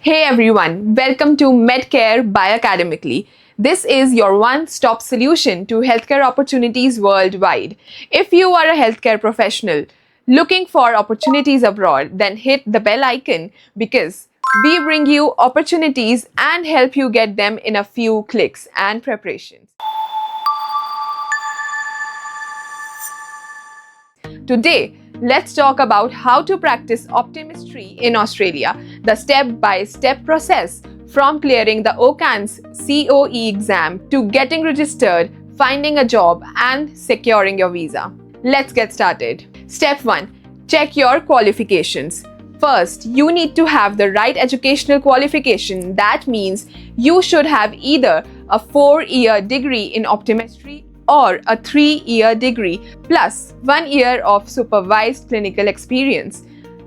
Hey everyone, welcome to MedCare by Academically. This is your one-stop solution to healthcare opportunities worldwide. If you are a healthcare professional looking for opportunities abroad, then hit the bell icon because we bring you opportunities and help you get them in a few clicks and preparations. Today, let's talk about how to practice optometry in Australia, the step-by-step process from clearing the OCANZ COE exam to getting registered, finding a job and securing your visa. Let's get started. Step 1. Check your qualifications. First, you need to have the right educational qualification. That means you should have either a 4-year degree in optometry or a 3-year degree plus 1 year of supervised clinical experience.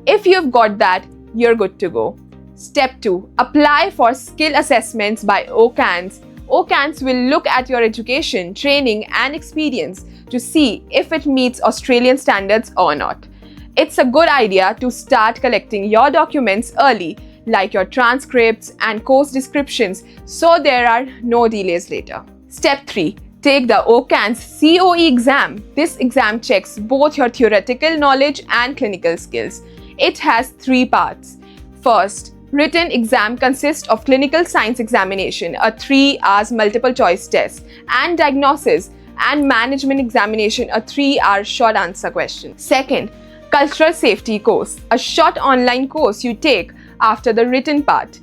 If you've got that, you're good to go. Step 2. Apply for skill assessments by OCANZ. OCANZ will look at your education, training and experience to see if it meets Australian standards or not. It's a good idea to start collecting your documents early, like your transcripts and course descriptions, so there are no delays later. Step 3. Take the OCANZ COE exam. This exam checks both your theoretical knowledge and clinical skills. It has 3 parts. First, written exam consists of clinical science examination, a 3-hour multiple choice test, and diagnosis and management examination, a 3-hour short answer question. Second, cultural safety course, a short online course you take after the written part.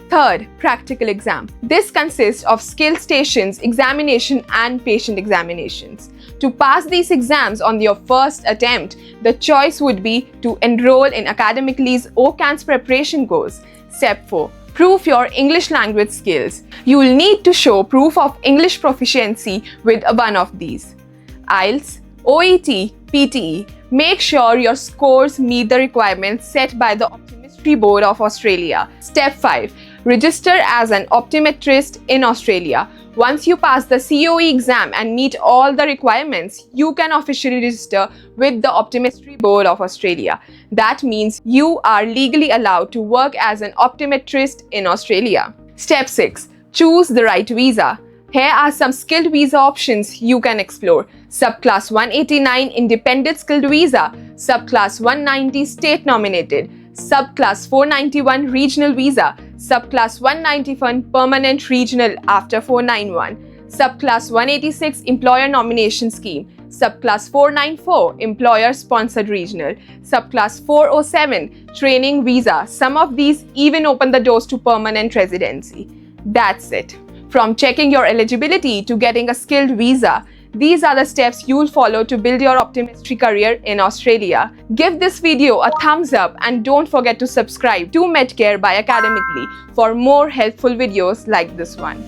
Third, practical exam. This consists of skill stations, examination and patient examinations. To pass these exams on your first attempt, the choice would be to enroll in Academically's OCANZ preparation course. Step 4. Prove your English language skills. You will need to show proof of English proficiency with one of these: IELTS, OET, PTE. Make sure your scores meet the requirements set by the Optometry Board of Australia. Step 5. Register as an optometrist in Australia. Once you pass the COE exam and meet all the requirements, you can officially register with the Optometry Board of Australia. That means you are legally allowed to work as an optometrist in Australia. Step 6. Choose the right visa. Here are some skilled visa options you can explore: Subclass 189 Independent Skilled Visa, Subclass 190 State Nominated, Subclass 491 Regional Visa, Subclass 191 Permanent Regional after 491, Subclass 186 Employer Nomination Scheme, Subclass 494 Employer Sponsored Regional, Subclass 407 Training Visa. Some of these even open the doors to permanent residency. That's it. From checking your eligibility to getting a skilled visa, these are the steps you'll follow to build your optometry career in Australia. Give this video a thumbs up and don't forget to subscribe to MedCare by Academically for more helpful videos like this one.